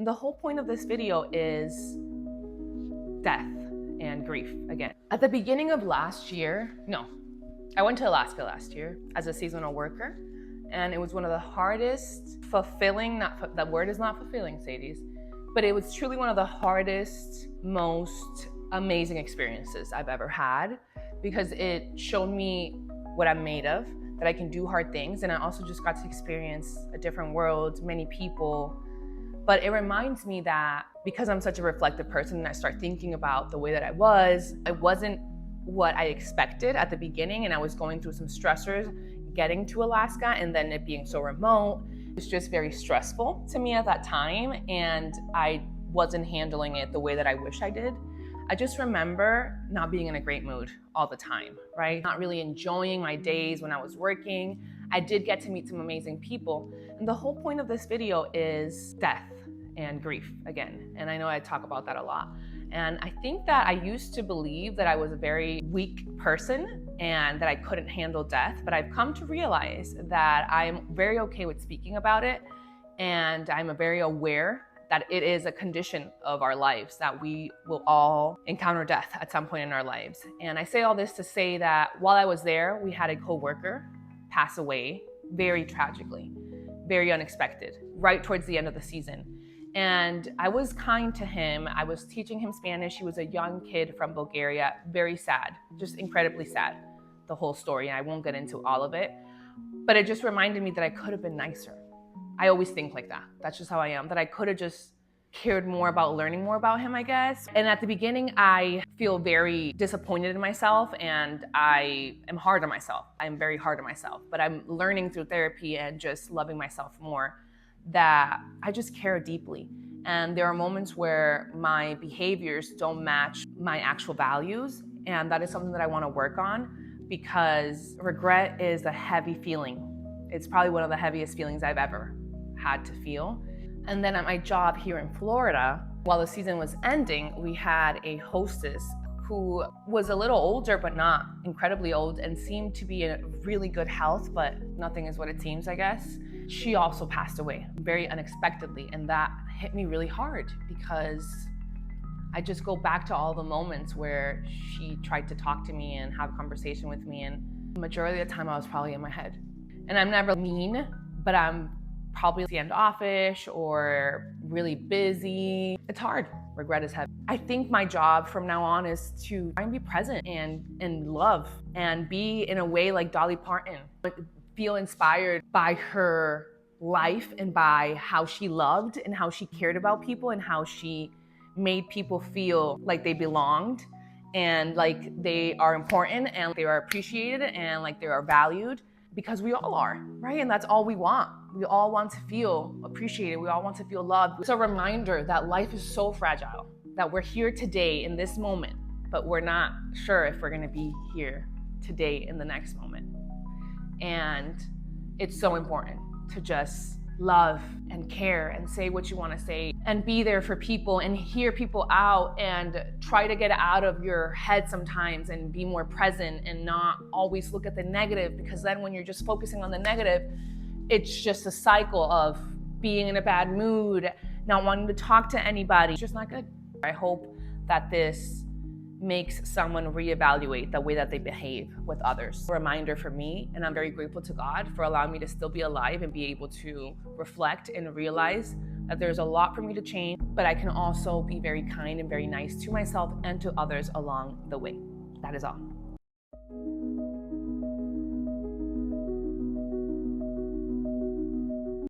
the whole point of this video is death and grief again. At the beginning of last year, I went to Alaska last year as a seasonal worker, and it was one of the hardest, fulfilling, that word is not fulfilling, Sadies, but it was truly one of the hardest, most amazing experiences I've ever had, because it showed me what I'm made of, that I can do hard things, and I also just got to experience a different world, many people. But it reminds me that because I'm such a reflective person and I start thinking about the way that I wasn't what I expected at the beginning, and I was going through some stressors getting to Alaska, and then it being so remote. It was just very stressful to me at that time, and I wasn't handling it the way that I wish I did. I just remember not being in a great mood all the time, right? Not really enjoying my days when I was working. I did get to meet some amazing people. And the whole point of this video is death and grief again. And I know I talk about that a lot. And I think that I used to believe that I was a very weak person and that I couldn't handle death, but I've come to realize that I'm very okay with speaking about it, and I'm very aware that it is a condition of our lives, that we will all encounter death at some point in our lives. And I say all this to say that while I was there, we had a coworker pass away very tragically, very unexpected, right towards the end of the season. And I was kind to him. I was teaching him Spanish. He was a young kid from Bulgaria, very sad, just incredibly sad, the whole story. And I won't get into all of it, but it just reminded me that I could have been nicer. I always think like that. That's just how I am, that I could have just cared more about learning more about him, I guess. And at the beginning, I feel very disappointed in myself, and I am hard on myself. I'm very hard on myself, but I'm learning through therapy and just loving myself more that I just care deeply. And there are moments where my behaviors don't match my actual values, and that is something that I want to work on, because regret is a heavy feeling. It's probably one of the heaviest feelings I've ever had to feel. And then at my job here in Florida, while the season was ending, we had a hostess who was a little older, but not incredibly old, and seemed to be in really good health, but nothing is what it seems, I guess. She also passed away very unexpectedly, and that hit me really hard, because I just go back to all the moments where she tried to talk to me and have a conversation with me, and the majority of the time I was probably in my head. And I'm never mean, but I'm probably standoffish or really busy. It's hard. Regret is heavy. I think my job from now on is to try and be present and love, and be in a way like Dolly Parton. Feel inspired by her life and by how she loved and how she cared about people and how she made people feel like they belonged and like they are important and they are appreciated and like they are valued. Because we all are, right? And that's all we want. We all want to feel appreciated. We all want to feel loved. It's a reminder that life is so fragile, that we're here today in this moment, but we're not sure if we're gonna be here today in the next moment. And it's so important to just love and care and say what you want to say and be there for people and hear people out and try to get out of your head sometimes and be more present and not always look at the negative, because then when you're just focusing on the negative, it's just a cycle of being in a bad mood, not wanting to talk to anybody. It's just not good. I hope that this makes someone reevaluate the way that they behave with others. A reminder for me, and I'm very grateful to God for allowing me to still be alive and be able to reflect and realize that there's a lot for me to change, but I can also be very kind and very nice to myself and to others along the way. That is all.